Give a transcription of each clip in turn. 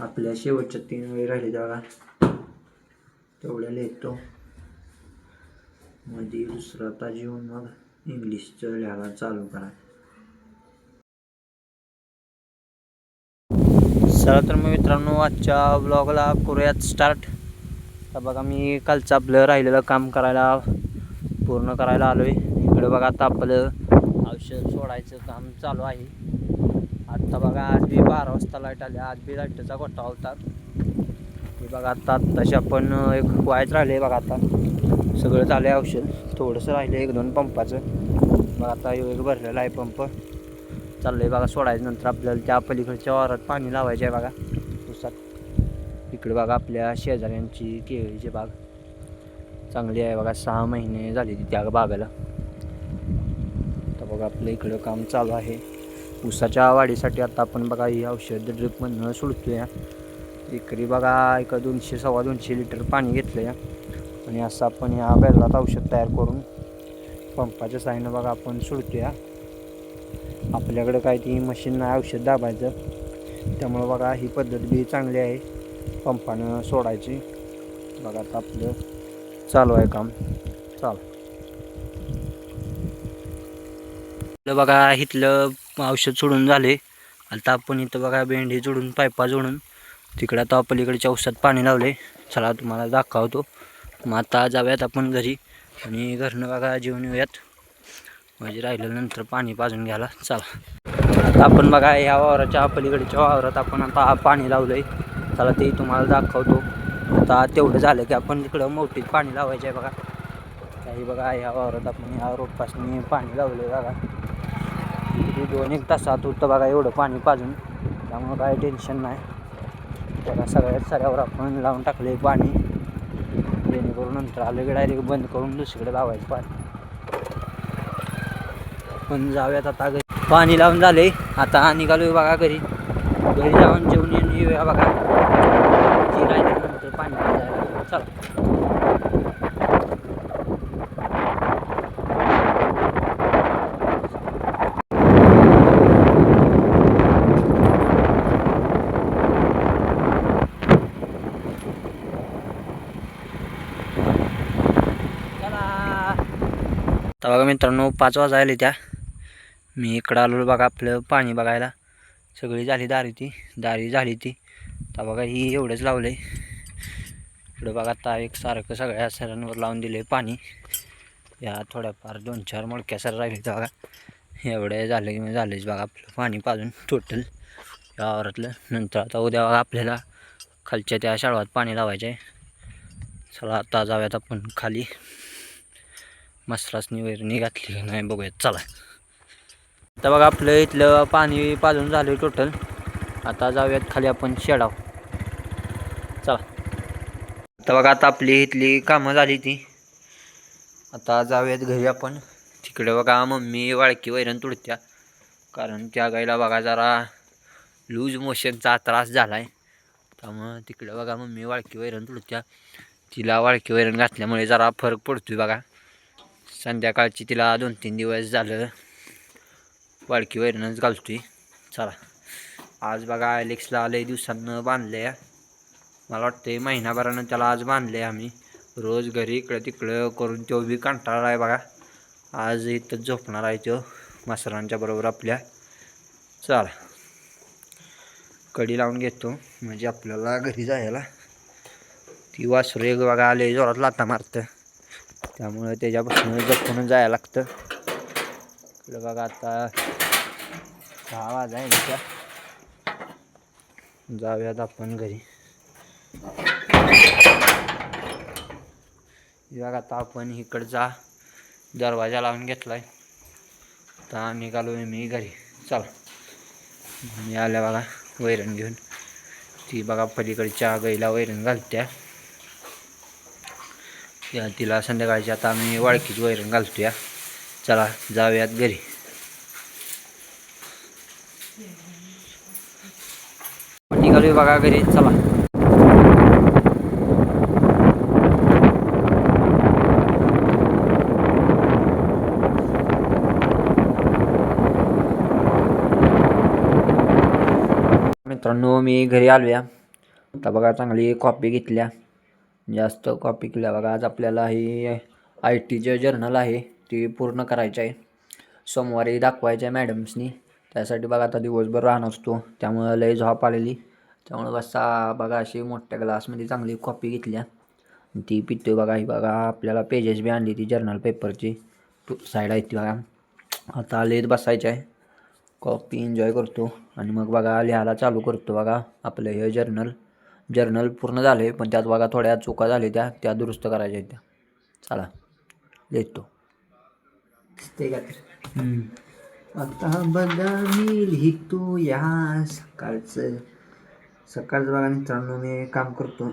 आपल्या शेवटच्या 3 वेळी राहिले जागा तेवढ्या लिहितो. मध्ये दुसरा तास येऊन मग इंग्लिशचं लिहायला चालू करा. चला तर मग मित्रांनो, आजच्या ब्लॉगला करूयात स्टार्ट. तर बघा, मी कालचं आपलं राहिलेलं काम करायला पूर्ण करायला आलो आहे. इकडं बघा, आता आपलं औषध सोडायचं काम चालू आहे. आत्ता बघा, आज बी 12 वाजता लाईट आली. आज बी लाईटचा गोठा होता. हे बघा, आत्ताशी आपण एक व्हायच राहिले बघा. आता सगळं झालं आहे. औषध थोडंसं राहिलं 1-2 पंपाचं. बघा, आता एक भरलेला आहे पंप. चाललं आहे बघा सोडायचं. नंतर आपल्याला त्या पलीकडच्या वावरात पाणी लावायचे आहे बघा ऊसात. इकडे बघा, आपल्या शेजाऱ्यांची केळीची बाग चांगली आहे बघा. 6 महिने झाली त्या बागाला. तर बघा, आपलं इकडं काम चालू आहे ऊसाच्या वाढीसाठी. आता आपण बघा ही औषध ड्रिपमधनं सोडतोय. एकरी बघा 200-250 लिटर पाणी घेतलं आणि असं आपण ह्या बैलात औषध तयार करून पंपाच्या साहाय्यानं बघा आपण सोडतोय. आपल्याकडं काय ती मशीन नाही औषध दाबायचं, त्यामुळं बघा ही पद्धत बी चांगली आहे पंपानं सोडायची. बघा, आता आपलं चालू आहे काम. बघा, इथलं औषध सोडून झाले. आता आपण इथं बघा भेंडी जोडून पायपा जोडून तिकडं आता पलीकडच्या औषधात पाणी लावले. चला तुम्हाला दाखवतो. मग आता जाऊयात आपण घरी आणि घरनं बघा जेवून येऊयात. म्हणजे राहिलं नंतर पाणी पाजून घ्यायला. चला, आता आपण बघा ह्या वावराच्या पलीकडच्या वावरात आपण आता पाणी लावलं आहे. चला ते तुम्हाला दाखवतो. आता तेवढं झालं की आपण तिकडं मोठीत पाणी लावायचं आहे बघा. काही बघा ह्या वावरात आपण ह्या रोपासनी पाणी लावलं आहे बघा. 2-1 तासात होतं बघा एवढं पाणी पाजून. त्यामुळं काय टेन्शन नाही बघा. सगळ्यात साऱ्यावर आपण लावून टाकले पाणी, जेणेकरून नंतर आलं की डायरेक्ट बंद करून दुसरीकडे लावायचं पाणी. पण जाऊयात आता घरी. पाणी लावून झाले. आता निघालो बघा घरी. घरी जाऊन जेवून येऊया बघा. ती राहिल्यानंतर पाणी पाजायला. चला, तर बघा मित्रांनो, 5 वाजायला त्या. मी इकडं आलो बघा आपलं पाणी बघायला. सगळी झाली दारी झाली ती. तर बघा ही एवढंच लावलं आहे. इकडं बघा आता एक सारखं सगळ्या सरांवर लावून दिलं आहे पाणी. या थोड्याफार 2-4 मोडक्या सर राहिले तर बघा. एवढं झालं की मग झालंच बघा आपलं पाणी पाजून टोटल या वावरातलं. नंतर आता उद्या बघा आपल्याला खालच्या त्या शाळवात पाणी लावायचं आहे. चला आता जाऊयात आपण खाली. मसरासनी वैरणी घातली का नाही बघूयात. चला, आता बघा आपलं इथलं पाणी पाजून झालं टोटल. आता जाऊयात खाली आपण शेडाव. चला, आता बघा आता आपली इथली कामं झाली ती. आता जाऊयात घरी आपण. तिकडे बघा मम्मी वाळकी वैरण तुडत्या, कारण त्या गाईला बघा जरा लूज मोशनचा त्रास झाला आहे. त्यामुळं तिकडे बघा मम्मी वाळकी वैरण तुडत्या. तिला वाळकी वैरण घातल्यामुळे जरा फरक पडतोय बघा. संध्याकाळची तिला 2-3 दिवस झालं वाळकी वैरणच घालतोय. चला, आज बघा ॲलेक्सला लय दिवसांनं बांधले. मला वाटतं महिनाभरानं त्याला आज बांधले आम्ही. रोज घरी इकडं तिकडं करून तो बी कंटाळला आहे बघा. आज इथंच झोपणार आहे तो मसरांच्या बरोबर आपल्या. चला, कडी लावून घेतो म्हणजे आपल्याला घरी जायला. ती वासरू एक बघा आले जोरात लाथा मारतं, त्यामुळे त्याच्यापासून जपून जायला लागतं. इकडं बघा आता 6 वाजायला. जाऊयात आपण घरी. बघा आता आपण इकडचा दरवाजा लावून घेतलाय. आता निघालो मी घरी. चला, मी आल्या बघा वैरण घेऊन. ती बघा पलीकडच्या गाईला वैरण घालत्या. तिला संध्याकाळची आता आम्ही वाळकीची वैरण घालतोया. चला जाऊयात घरी. निघालो बघा घरी. चला, मित्रांनो मी घरी आलोया. आता बघा चांगली कॉपी घेतल्या, जास्त कॉपी केल्या बघा. आज आपल्याला ही आय टीचे जर्नल आहे ती पूर्ण करायचं आहे. सोमवारी दाखवायचं आहे मॅडम्सनी. त्यासाठी बघा आता दिवसभर राहणार असतो, त्यामुळे लय झोप आलेली. त्यामुळे बसा बघा अशी मोठ्या ग्लासमध्ये चांगली कॉपी घेतल्या, ती पितोय बघा. ही बघा आपल्याला पेजेस बी आणली ती जर्नल पेपरची साईड आहे ती बघा. आता लिहित बसायचं आहे, कॉपी एन्जॉय करतो आणि मग बघा लिहायला चालू करतो बघा. आपलं हे जर्नल पूर्ण झाले, पण त्यात बघा थोड्या चुका झाल्या त्या दुरुस्त करायच्या आहेत त्या. चला लिहितो. दिसते का तर आता बघा मी लिहितो या सकाळचं बघा मित्रांनो. मी काम करतो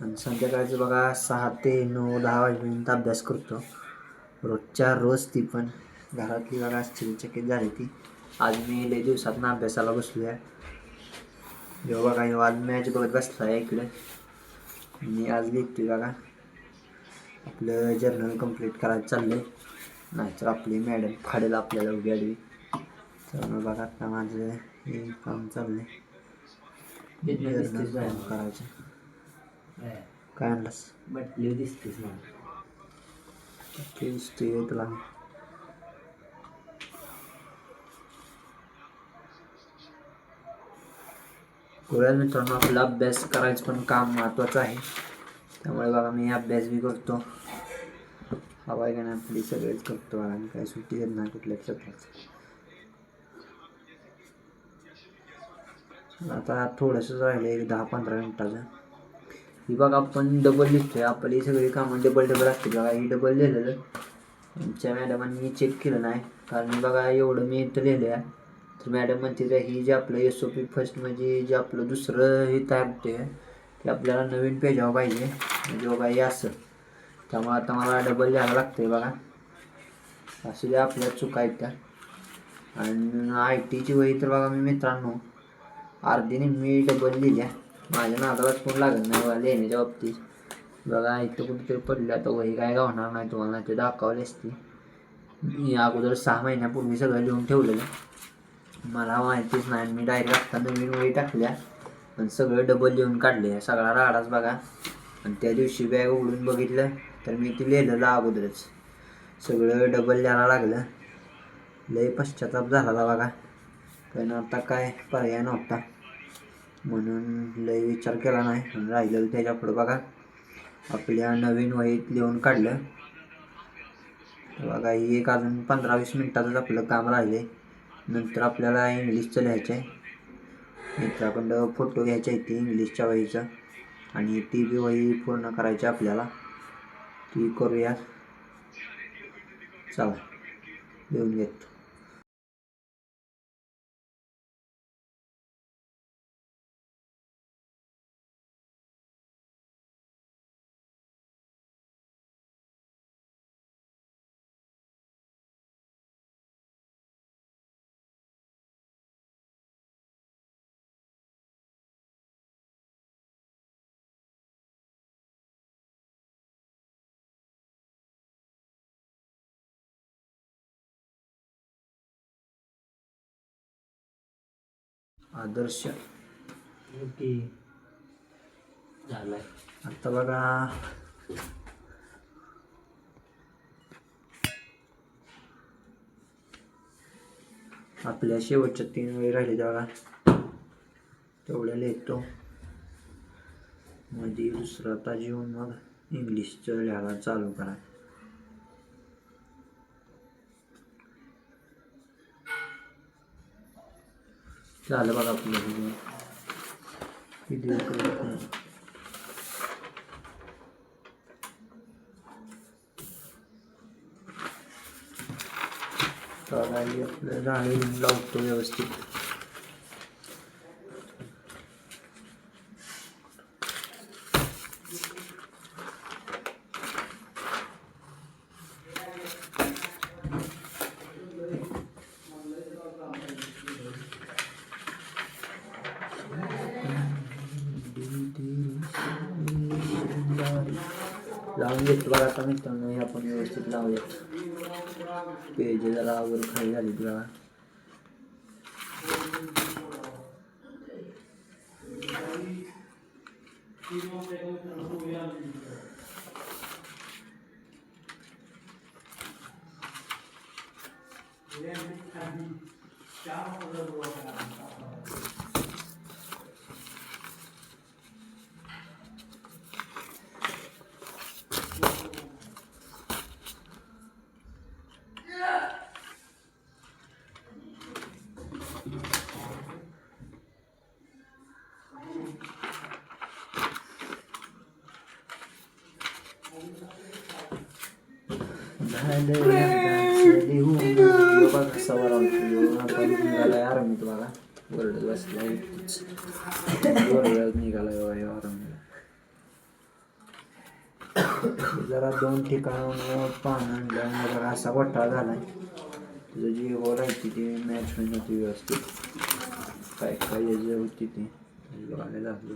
आणि संध्याकाळचं बघा 6 ते 9 10 वाजेपर्यंत अभ्यास करतो रोजच्या रोज. ती पण घरातली बघा आश्चर्यचकित झाली ती. आज मी लय दिवसातनं अभ्यासाला बसलो आहे. जेव्हा बघा आज मॅच बघत बसला आहे इकडे. मी आज लिहितोय बघा, आपलं जर्नल कंप्लीट करायचं चाललंय, नाहीतर आपली मॅडम फाडेल आपल्याला उभी आडवी. त्यामुळे बघा आता माझं हे काम चाललंय, जर्नल काम करायचं. काय आणलास? बटली दिसतेस ना, दिसते तुला. करूया मित्रांनो, आपला अभ्यास करायचं पण काम महत्त्वाचं आहे. त्यामुळे बघा मी अभ्यास बी करतो. हवा का नाही आपली सगळेच करतो आणि काही सुट्टी देत नाही कुठल्या क्षेत्राचं. आता थोडंसंच राहिलं एक 10-15 मिनटाचं. ही बघा आपण डबल लिहितोय, आपली सगळी कामं डबल असते बघा. ही डबल लिहिलेलं आमच्या मॅडमांनी चेक केलं नाही, कारण बघा एवढं मी इथं लिहिलं आहे. तर मॅडम म्हणते ही जे आपलं SOP फर्स्ट म्हणजे जे आपलं दुसरं हे तयार होते ते आपल्याला नवीन पेजावर पाहिजे, म्हणजे बघा हे असं. त्यामुळे आता मला डबल लिहायला लागतं बघा. असं जे आपल्या चुका आहेत त्या. आणि आय टीची वही तर बघा मी मित्रांनो अर्धीने मी डबल लिहिल्या. माझ्या नादालाच कोण लागत नाही बघा लिहिण्याच्या बाबतीत. बघा इथं कुठेतरी पडलं, आता वही काय गावणार नाही तुम्हाला, ते दाखवली असती. मी अगोदर 6 महिन्यापूर्वी सगळं लिहून ठेवलेलं, मला माहितीच नाही. मी डायरेक्ट आत्ता नवीन वही टाकल्या आणि सगळं डबल लिहून काढले, सगळा राडाच बघा. आणि त्या दिवशी बॅग उघडून बघितलं तर मी ते लिहिलेलं अगोदरच, सगळं डबल लिहायला लागलं. लय पश्चाताप झाला बघा, पण आता काय पर्याय नव्हता म्हणून लय विचार केला नाही आणि राहिलेलं त्याच्यापुढं बघा आपल्या नवीन वहीत लिहून काढलं. बघा ही एक अजून 15-20 मिनटातच आपलं काम राहिले. नंतर आपल्याला इंग्लिशचं लिहायचं आहे. मित्राकडं फोटो घ्यायचा आहे ती इंग्लिशच्या वहीचा, आणि ती बी वही पूर्ण करायची आपल्याला. ती करूया, चला लिहून घेतो. आदर्श ओके झालं. आता बघा आपल्या शेवटच्या 3 वेळी राहिले बघा, तेवढ्या लिहितो. मध्ये दुसरा तास येऊन मग इंग्लिशचं लिहायला चालू करा. झालं बघा आपलं व्हिडिओ आपलं राळी लावतो व्यवस्थित. लावून घेतो बघा आता मित्रांनो, हे आपण व्यवस्थित लावूयात. पेज जरा वर खाली झाली बघा. निघालाय आरामीत बघा वरडत बसलाय निघालाय आरामी जरा 2 ठिकाणावर पाहणं आणल्यामुळे जरा असा घोटाळा झालाय तुझं जी ओव्हर आहे ती मॅच होईल होती व्यवस्थित काय काय जे होती ती बघायला लागलो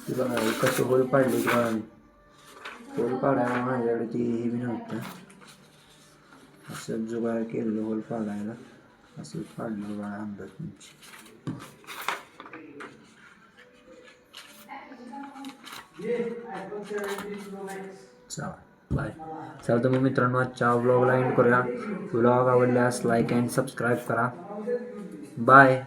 बघा कसं होल पाडले बघा होल पाडायला माझ्याकडे ती हे बी नव्हतं असं जुगार केलेलं होल पाडायला असं पाडलं बघा अंदाज तुमची चला बाय चला तर मग मित्रांनो आजच्या व्लॉगला एंड करूया व्लॉग आवडल्यास लाईक अँड सबस्क्राईब करा बाय